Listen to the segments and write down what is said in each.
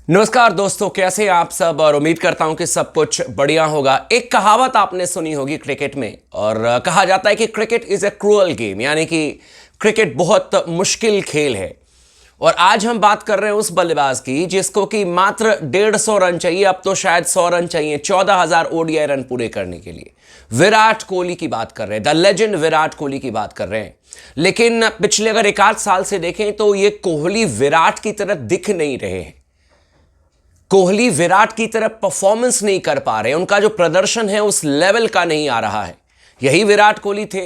नमस्कार दोस्तों, कैसे हैं आप सब। और उम्मीद करता हूं कि सब कुछ बढ़िया होगा। एक कहावत आपने सुनी होगी क्रिकेट में, और कहा जाता है कि cricket is a cruel game, यानी कि क्रिकेट बहुत मुश्किल खेल है। और आज हम बात कर रहे हैं उस बल्लेबाज की जिसको कि मात्र 150 रन चाहिए, अब तो शायद 100 रन चाहिए 14,000 ओडीआई रन पूरे करने के लिए। विराट कोहली की बात कर रहे हैं, द लेजेंड विराट कोहली की बात कर रहे हैं। लेकिन पिछले अगर एक आध साल से देखें तो ये कोहली विराट की तरह दिख नहीं रहे हैं। कोहली विराट की तरह परफॉर्मेंस नहीं कर पा रहे, उनका जो प्रदर्शन है उस लेवल का नहीं आ रहा है। यही विराट कोहली थे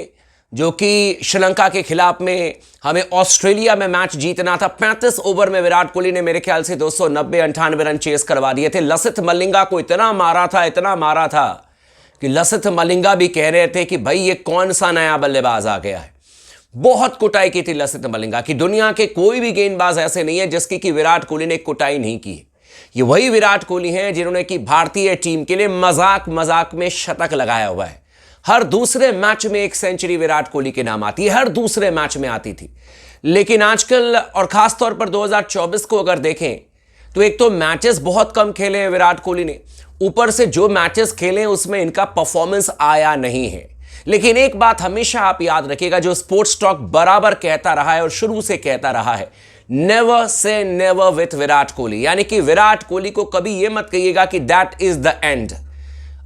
जो कि श्रीलंका के खिलाफ में हमें ऑस्ट्रेलिया में मैच जीतना था। 35 ओवर में विराट कोहली ने मेरे ख्याल से 290-98 रन चेस करवा दिए थे। लसिथ मलिंगा को इतना मारा था कि लसिथ मलिंगा भी कह रहे थे कि भाई ये कौन सा नया बल्लेबाज आ गया है। बहुत कुटाई की थी लसिथ मलिंगा की। दुनिया के कोई भी गेंदबाज ऐसे नहीं है जिसकी कि विराट कोहली ने कुटाई नहीं की। ये वही विराट कोहली हैं जिन्होंने कि भारतीय टीम के लिए मजाक में शतक लगाया हुआ है। हर दूसरे मैच में एक सेंचुरी विराट कोहली के नाम आती है, हर दूसरे मैच में आती थी। लेकिन आजकल और खासतौर पर 2024 को अगर देखें तो एक तो मैचेस बहुत कम खेले हैं विराट कोहली ने, ऊपर से जो मैचेस खेले उसमें इनका परफॉर्मेंस आया नहीं है। लेकिन एक बात हमेशा आप याद रखिएगा, जो स्पोर्ट्स टॉक बराबर कहता रहा है और शुरू से कहता रहा है, never say never with Virat Kohli. यानी कि विराट कोहली को कभी यह मत कहिएगा कि दैट इज द एंड,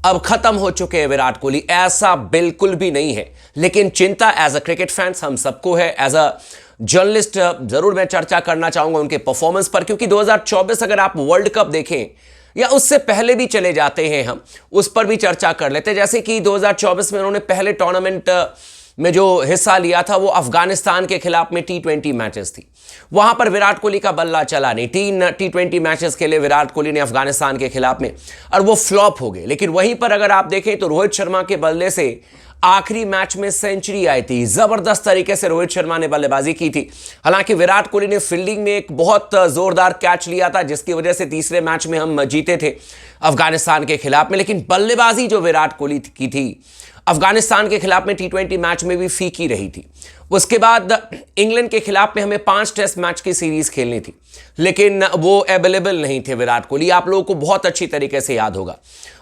अब खत्म हो चुके हैं विराट कोहली, ऐसा बिल्कुल भी नहीं है। लेकिन चिंता एज अ क्रिकेट फैंस हम सबको है। एज अ जर्नलिस्ट जरूर मैं चर्चा करना चाहूंगा उनके परफॉर्मेंस पर, क्योंकि 2024 अगर आप वर्ल्ड कप देखें या उससे पहले भी चले जाते हैं, हम उस पर भी चर्चा कर लेते हैं। जैसे कि 2024 में उन्होंने पहले टूर्नामेंट में जो हिस्सा लिया था वो अफगानिस्तान के खिलाफ में T20 मैचेस थी। वहां पर विराट कोहली का बल्ला चला नहीं। 3 T20 मैचेस खेले विराट कोहली ने अफगानिस्तान के खिलाफ में, और वो फ्लॉप हो गए। लेकिन वहीं पर अगर आप देखें तो रोहित शर्मा के बल्ले से आखिरी मैच में सेंचुरी आई थी। जबरदस्त तरीके से रोहित शर्मा ने बल्लेबाजी की थी। हालांकि विराट कोहली ने फील्डिंग में एक बहुत जोरदार कैच लिया था जिसकी वजह से तीसरे मैच में हम जीते थे अफगानिस्तान के खिलाफ में। लेकिन बल्लेबाजी जो विराट कोहली की थी अफगानिस्तान के खिलाफ में T20 मैच में भी फीकी रही थी। उसके बाद इंग्लैंड के खिलाफ में हमें 5 टेस्ट मैच की सीरीज खेलनी थी, लेकिन वो अवेलेबल नहीं थे विराट कोहली, आप लोगों को बहुत अच्छी तरीके से याद होगा।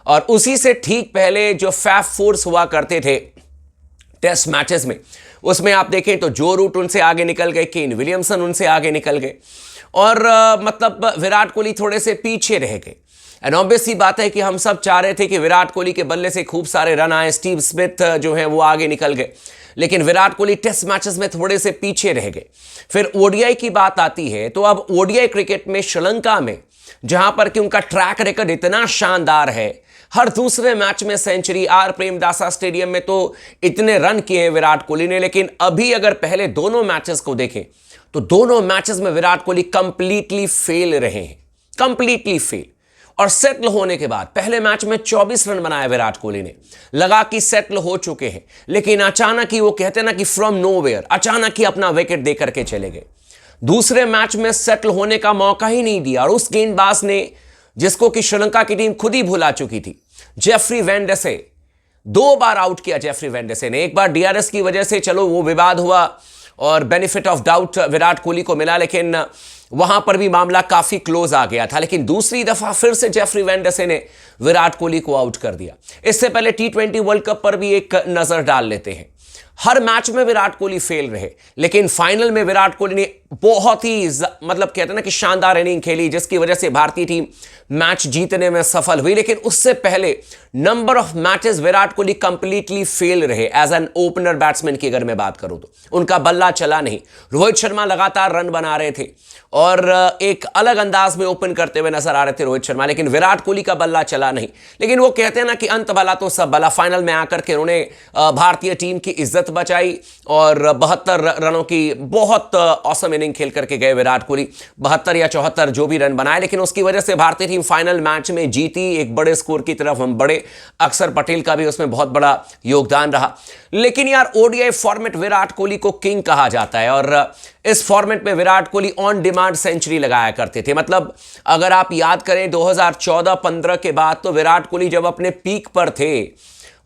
और उसी से ठीक पहले जो फैफ फोर्स हुआ करते थे टेस्ट मैचेस में, उसमें आप देखें तो जो रूट उनसे आगे निकल गए, केन विलियमसन उनसे आगे निकल गए, और मतलब विराट कोहली थोड़े से पीछे रह गए। एंड ऑब्वियस सी बात है कि हम सब चाह रहे थे कि विराट कोहली के बल्ले से खूब सारे रन आए, स्टीव स्मिथ जो है वो आगे निकल गए, लेकिन विराट कोहली टेस्ट मैचेस में थोड़े से पीछे रह गए। फिर ओडीआई की बात आती है तो अब ओडीआई क्रिकेट में श्रीलंका में, जहां पर कि उनका ट्रैक रिकॉर्ड इतना शानदार है, हर दूसरे मैच में सेंचुरी, आर प्रेमदासा स्टेडियम में तो इतने रन किए हैं विराट कोहली ने। लेकिन अभी अगर पहले दोनों मैचेस को देखें तो दोनों मैचेस में विराट कोहली कंप्लीटली फेल रहे हैं, कंप्लीटली फेल। और सेटल होने के बाद पहले मैच में 24 रन बनाए विराट कोहली ने, लगा कि सेटल हो चुके हैं, लेकिन अचानक ही वो कहते हैं ना कि फ्रॉम नोवेयर, अचानक ही अपना विकेट दे करके चले गए। दूसरे मैच में सेटल होने का मौका ही नहीं दिया, और उस गेंदबाज ने जिसको कि श्रीलंका की टीम खुद ही भुला चुकी थी, जेफरी वेंडसे, 2 बार आउट किया जेफरी वेंडसे ने। एक बार डीआरएस की वजह से चलो वो विवाद हुआ और benefit of doubt Virat Kohli को मिला, लेकिन वहां पर भी मामला काफी क्लोज आ गया था। लेकिन दूसरी दफा फिर से जेफरी वेंडसे ने विराट कोहली को आउट कर दिया। इससे पहले T20 वर्ल्ड कप पर भी एक नजर डाल लेते हैं। हर मैच में विराट कोहली फेल रहे, लेकिन फाइनल में विराट कोहली ने बहुत ही मतलब कहते हैं ना कि शानदार इनिंग खेली, जिसकी वजह से भारतीय टीम मैच जीतने में सफल हुई। लेकिन उससे पहले number of matches Virat Kohli completely fail रहे। एज एन ओपनर बैट्समैन की अगर मैं बात करूं तो उनका बल्ला चला नहीं। रोहित शर्मा लगातार रन बना रहे थे और एक अलग अंदाज में ओपन करते हुए नजर आ रहे थे रोहित शर्मा, लेकिन विराट कोहली का बल्ला चला नहीं। लेकिन वो कहते हैं ना कि अंत भला तो सब भला, फाइनल में आकर के उन्होंने भारतीय टीम की इज्जत बचाई और 72 रनों की बहुत औसम इनिंग खेल करके गए विराट कोहली। 72 या 74 जो भी रन बनाए, लेकिन उसकी वजह से भारतीय टीम फाइनल मैच में जीती एक बड़े स्कोर की तरफ हम बढ़े। अक्षर पटेल का भी उसमें बहुत बड़ा योगदान रहा। लेकिन यार ओडीआई फॉर्मेट विराट कोहली को किंग कहा जाता है, और इस फॉर्मेट में Virat Kohli on demand century लगाया करते थे। मतलब अगर आप याद करें 2014-15 के बाद तो विराट कोहली जब अपने पीक पर थे,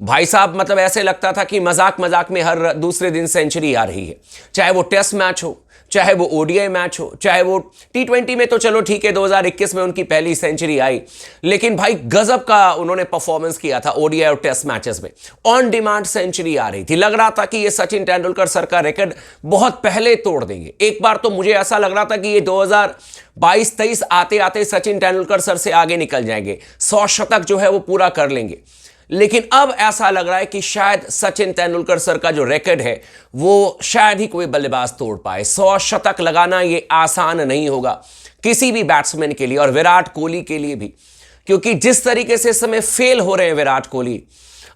भाई साहब मतलब ऐसे लगता था कि मजाक मजाक में हर दूसरे दिन सेंचुरी आ रही है। चाहे वो टेस्ट मैच हो, चाहे वो ओडीआई मैच हो, चाहे वो टी20 में, तो चलो ठीक है 2021 में उनकी पहली सेंचुरी आई, लेकिन भाई गजब का उन्होंने परफॉर्मेंस किया था ओडीआई और टेस्ट मैचेस में। ऑन डिमांड सेंचुरी आ रही थी, लग रहा था कि ये सचिन तेंदुलकर सर का रिकॉर्ड बहुत पहले तोड़ देंगे। एक बार तो मुझे ऐसा लग रहा था कि ये 2022-23 आते आते सचिन तेंदुलकर सर से आगे निकल जाएंगे, 100 शतक जो है वो पूरा कर लेंगे। लेकिन अब ऐसा लग रहा है कि शायद सचिन तेंदुलकर सर का जो रिकॉर्ड है वो शायद ही कोई बल्लेबाज तोड़ पाए। 100 शतक लगाना ये आसान नहीं होगा किसी भी बैट्समैन के लिए और विराट कोहली के लिए भी, क्योंकि जिस तरीके से इस समय फेल हो रहे हैं Virat Kohli,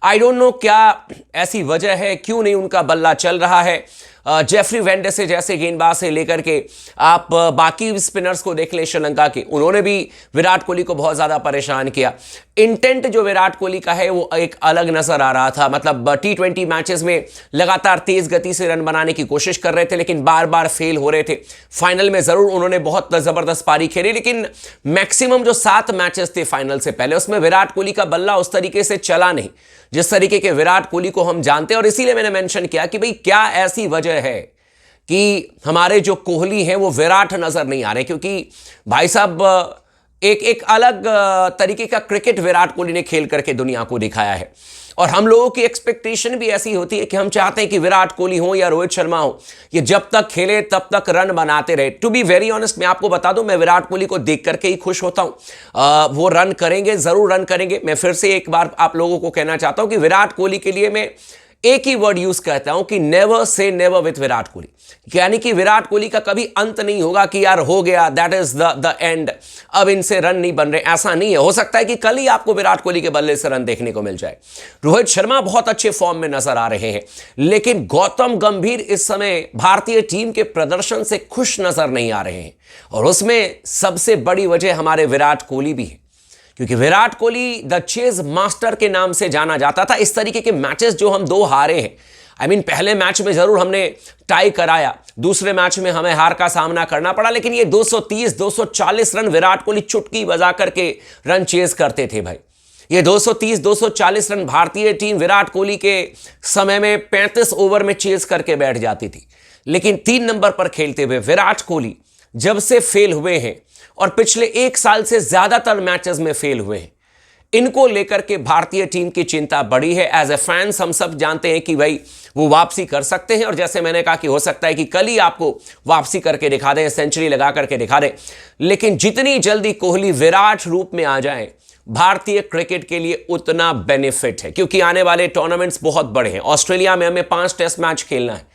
I don't know क्या ऐसी वजह है, क्यों नहीं उनका बल्ला चल रहा है। जेफरी वेंडसे जैसे गेंदबाज से लेकर के आप बाकी स्पिनर्स को देख लें श्रीलंका के, उन्होंने भी विराट कोहली को बहुत ज़्यादा परेशान किया। इंटेंट जो विराट कोहली का है वो एक अलग नज़र आ रहा था, मतलब टी20 मैचेस में लगातार तेज़ गति से रन बनाने की कोशिश कर रहे थे लेकिन बार बार फेल हो रहे थे। फाइनल में ज़रूर उन्होंने बहुत ज़बरदस्त पारी खेली, लेकिन मैक्सिमम जो 7 मैचेस थे फाइनल से पहले उसमें विराट कोहली का बल्ला उस तरीके से चला नहीं जिस तरीके के विराट कोहली को हम जानते हैं। और इसीलिए मैंने मेंशन किया कि भाई क्या ऐसी वजह है कि हमारे जो कोहली हैं वो विराट नजर नहीं आ रहे, क्योंकि भाई साहब एक अलग तरीके का क्रिकेट विराट कोहली ने खेल करके दुनिया को दिखाया है। और हम लोगों की एक्सपेक्टेशन भी ऐसी होती है कि हम चाहते हैं कि विराट कोहली हो या रोहित शर्मा हो, ये जब तक खेले तब तक रन बनाते रहे। टू बी वेरी ऑनेस्ट, मैं आपको बता दूं, मैं विराट कोहली को देख करके ही खुश होता हूं। वो रन करेंगे, जरूर रन करेंगे। मैं फिर से एक बार आप लोगों को कहना चाहता हूं कि विराट कोहली के लिए मैं एक ही वर्ड यूज करता हूं कि never say never with Virat Kohli, यानी कि विराट कोहली का कभी अंत नहीं होगा कि यार हो गया, दैट इज द एंड, अब इनसे रन नहीं बन रहे, ऐसा नहीं है। हो सकता है कि कल ही आपको विराट कोहली के बल्ले से रन देखने को मिल जाए। रोहित शर्मा बहुत अच्छे फॉर्म में नजर आ रहे हैं, लेकिन गौतम गंभीर इस समय भारतीय टीम के प्रदर्शन से खुश नजर नहीं आ रहे हैं, और उसमें सबसे बड़ी वजह हमारे विराट कोहली भी है, क्योंकि Virat Kohli the chase master के नाम से जाना जाता था। इस तरीके के मैचेस जो हम 2 हारे हैं, पहले मैच में जरूर हमने टाई कराया, दूसरे मैच में हमें हार का सामना करना पड़ा, लेकिन ये 230-240 रन विराट कोहली चुटकी बजा करके रन चेज करते थे भाई। ये 230-240 रन भारतीय टीम विराट कोहली के समय में 35 ओवर में चेज करके बैठ जाती थी। लेकिन 3 नंबर पर खेलते हुए विराट कोहली जब से फेल हुए हैं, और पिछले 1 साल से ज्यादातर मैचेस में फेल हुए हैं, इनको लेकर के भारतीय टीम की चिंता बढ़ी है। एज ए फैंस हम सब जानते हैं कि भाई वो वापसी कर सकते हैं, और जैसे मैंने कहा कि हो सकता है कि कल ही आपको वापसी करके दिखा दें, सेंचुरी लगा करके दिखा दें। लेकिन जितनी जल्दी कोहली विराट रूप में आ जाए भारतीय क्रिकेट के लिए उतना बेनिफिट है, क्योंकि आने वाले टूर्नामेंट्स बहुत बड़े हैं। ऑस्ट्रेलिया में हमें 5 टेस्ट मैच खेलना है,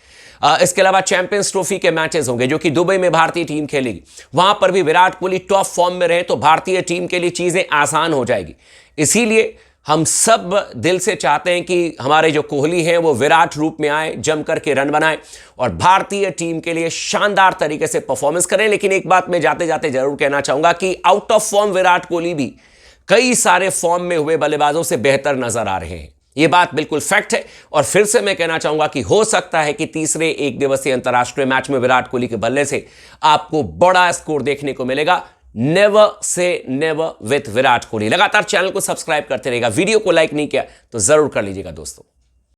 इसके अलावा चैंपियंस ट्रॉफी के मैचेस होंगे जो कि दुबई में भारतीय टीम खेलेगी। वहां पर भी विराट कोहली टॉप फॉर्म में रहे तो भारतीय टीम के लिए चीजें आसान हो जाएगी। इसीलिए हम सब दिल से चाहते हैं कि हमारे जो कोहली हैं वो विराट रूप में आए, जम करके रन बनाएं और भारतीय टीम के लिए शानदार तरीके से परफॉर्मेंस करें। लेकिन एक बात मैं जाते जाते जरूर कहना चाहूंगा कि out of form Virat Kohli भी कई सारे फॉर्म में हुए बल्लेबाजों से बेहतर नजर आ रहे हैं। यह बात बिल्कुल फैक्ट है। और फिर से मैं कहना चाहूंगा कि हो सकता है कि तीसरे 1 दिवसीय अंतरराष्ट्रीय मैच में विराट कोहली के बल्ले से आपको बड़ा स्कोर देखने को मिलेगा। Never say never with Virat Kohli. लगातार चैनल को सब्सक्राइब करते रहेगा। वीडियो को लाइक नहीं किया तो जरूर कर लीजिएगा दोस्तों।